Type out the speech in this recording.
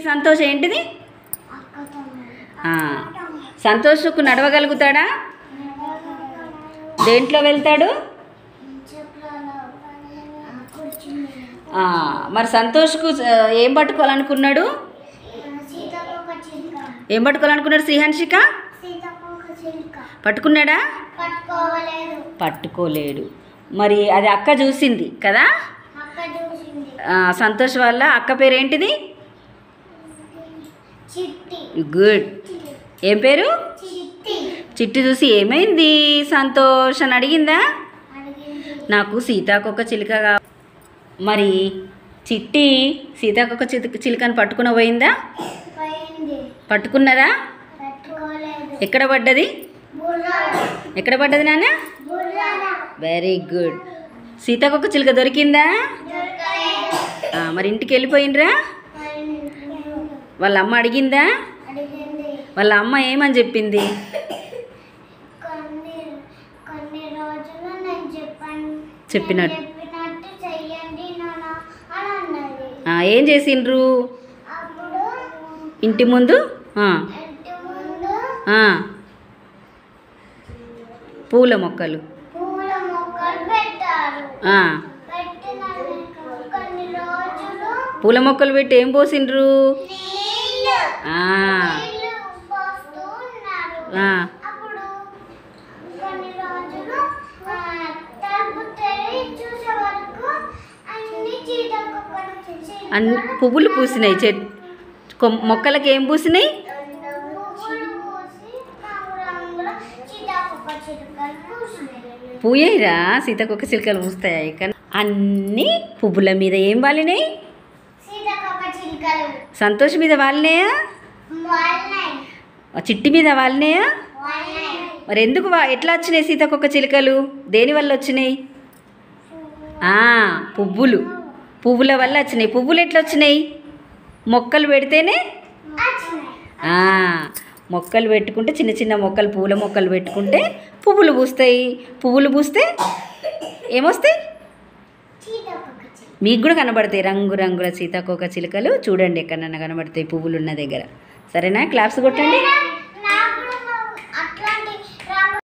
సంతోష్ ఏంటిది? సంతోష్కు నడవగలుగుతాడా? దేంట్లో వెళ్తాడు? మరి సంతోష్కు ఏం పట్టుకోవాలనుకున్నాడు? ఏం పట్టుకోవాలనుకున్నాడు శ్రీహన్షిక? పట్టుకున్నాడా? పట్టుకోలేడు. మరి అది అక్క చూసింది కదా. సంతోష్ వల్ల అక్క పేరేంటిది? గుడ్. ఏం పేరు? చిట్టి. చూసి ఏమైంది సంతోష్ అని అడిగిందా? నాకు సీతాకొక చిలుక కావాలి. మరి చిట్టి సీతాకొక చిలుకని పట్టుకుని పోయిందా? పట్టుకున్నదా? ఎక్కడ పడ్డది? ఎక్కడ పడ్డది నాన్న? Very good. సీతాకొక చిలుక దొరికిందా? మరి ఇంటికి వెళ్ళిపోయిండ్రా? వాళ్ళ అమ్మ అడిగిందా? వాళ్ళ అమ్మ ఏమని చెప్పింది? చెప్పినట్టు ఏం చేసిండ్రు ఇంటి ముందు? పూల మొక్కలు పూల మొక్కలు పెట్టి ఏం పోసిండ్రు? అన్ని పువ్వులు పూసినాయి. మొక్కలకి ఏం పూసినాయి? పూయేరా సీతాకొక చిలుకలు పూస్తాయి. కానీ అన్ని పువ్వుల మీద ఏం వాలినాయి? సంతోష్ మీద వాలినాయా? చిట్టి మీద వాలినాయా? మరి ఎందుకు ఎట్లా వచ్చినాయి సీతాకొక చిలుకలు? దేనివల్ల వచ్చినాయి? పువ్వుల వల్ల వచ్చినాయి. పువ్వులు ఎట్లా వచ్చినాయి? మొక్కలు పెడితేనే. మొక్కలు పెట్టుకుంటే చిన్న చిన్న మొక్కలు, పూల మొక్కలు పెట్టుకుంటే పువ్వులు పూస్తాయి. పువ్వులు పూస్తే ఏమొస్తాయి? మీకు కూడా కనబడతాయి రంగురంగుల సీతాకోక చిలుకలు. చూడండి ఎక్కడన్నా కనబడతాయి పువ్వులు ఉన్న దగ్గర. సరేనా? క్లాప్స్ కొట్టండి.